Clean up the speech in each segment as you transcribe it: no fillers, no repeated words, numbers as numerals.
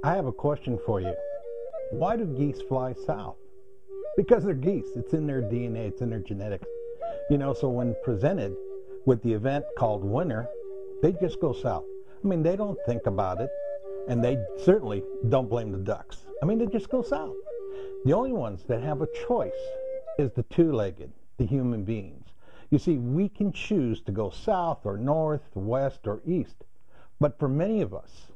I have a question for you. Why do geese fly south? Because they're geese. It's in their DNA, it's in their genetics. So when presented with the event called winter, they just go south. They don't think about it, and they certainly don't blame the ducks. They just go south. The only ones that have a choice is the two-legged, the human beings. You see, we can choose to go south or north, west, or east. But for many of us,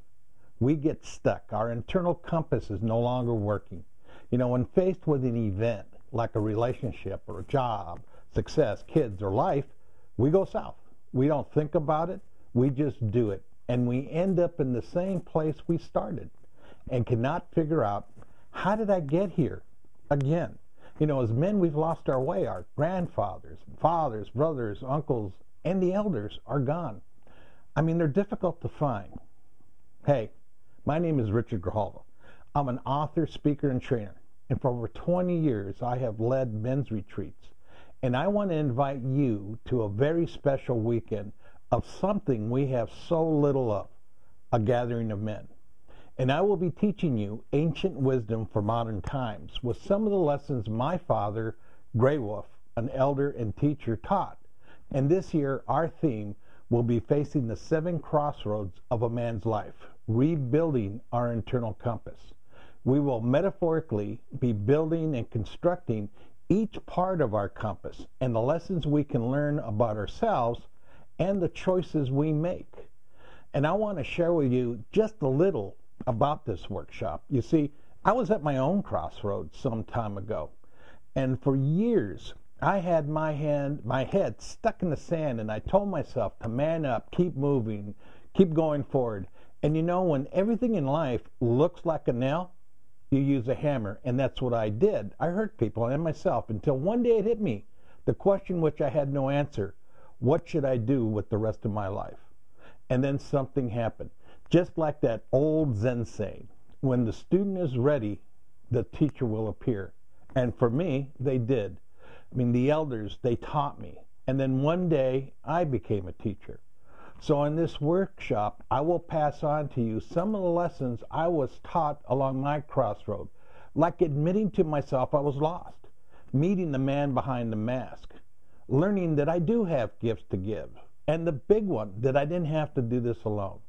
we get stuck. Our internal compass is no longer working. When faced with an event like a relationship or a job, success, kids, or life, we go south. We don't think about it. We just do it. And we end up in the same place we started and cannot figure out, how did I get here again? As men, we've lost our way. Our grandfathers, fathers, brothers, uncles, and the elders are gone. They're difficult to find. Hey, my name is Richard Grijalva. I'm an author, speaker, and trainer. And for over 20 years, I have led men's retreats. And I want to invite you to a very special weekend of something we have so little of, a gathering of men. And I will be teaching you ancient wisdom for modern times with some of the lessons my father, Grey Wolf, an elder and teacher, taught. And this year, our theme will be facing the 7 crossroads of a man's life, rebuilding our internal compass. We will metaphorically be building and constructing each part of our compass and the lessons we can learn about ourselves and the choices we make. And I want to share with you just a little about this workshop. You see, I was at my own crossroads some time ago, and for years I had my head stuck in the sand, and I told myself to man up, keep moving, keep going forward. And when everything in life looks like a nail, you use a hammer, and that's what I did. I hurt people and myself until one day it hit me, the question which I had no answer: what should I do with the rest of my life? And then something happened. Just like that old Zen saying, when the student is ready, the teacher will appear. And for me, they did. The elders, they taught me. And then one day, I became a teacher. So in this workshop, I will pass on to you some of the lessons I was taught along my crossroad, like admitting to myself I was lost, meeting the man behind the mask, learning that I do have gifts to give, and the big one, that I didn't have to do this alone.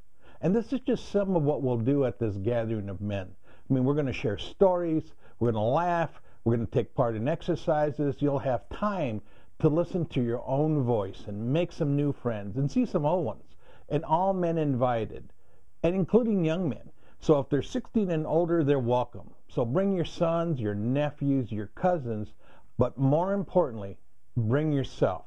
And this is just some of what we'll do at this gathering of men. We're going to share stories, we're going to laugh, we're going to take part in exercises. You'll have time to listen to your own voice and make some new friends and see some old ones. And all men invited, and including young men. So if they're 16 and older, they're welcome. So bring your sons, your nephews, your cousins, but more importantly, bring yourself.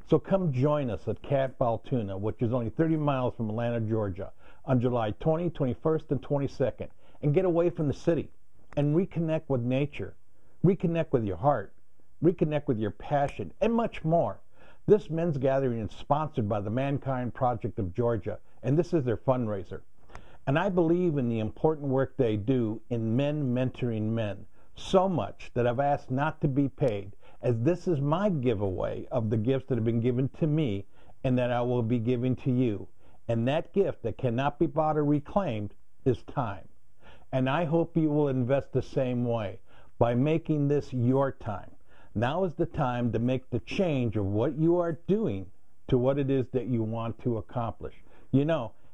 So come join us at Camp Altoona, which is only 30 miles from Atlanta, Georgia, on July 20, 21st, and 22nd, and get away from the city and reconnect with nature, reconnect with your heart, reconnect with your passion, and much more. This men's gathering is sponsored by the Mankind Project of Georgia, and this is their fundraiser. And I believe in the important work they do in men mentoring men so much that I've asked not to be paid, as this is my giveaway of the gifts that have been given to me and that I will be giving to you. And that gift that cannot be bought or reclaimed is time. And I hope you will invest the same way by making this your time. Now is the time to make the change of what you are doing to what it is that you want to accomplish.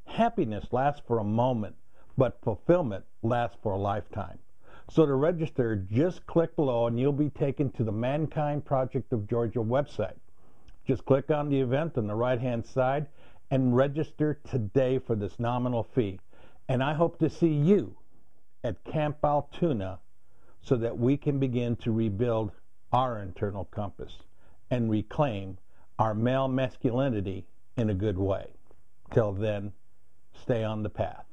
Happiness lasts for a moment, but fulfillment lasts for a lifetime. So to register, just click below and you'll be taken to the Mankind Project of Georgia website. Just click on the event on the right-hand side and register today for this nominal fee. And I hope to see you at Camp Altoona so that we can begin to rebuild our internal compass and reclaim our male masculinity in a good way. Till then, stay on the path.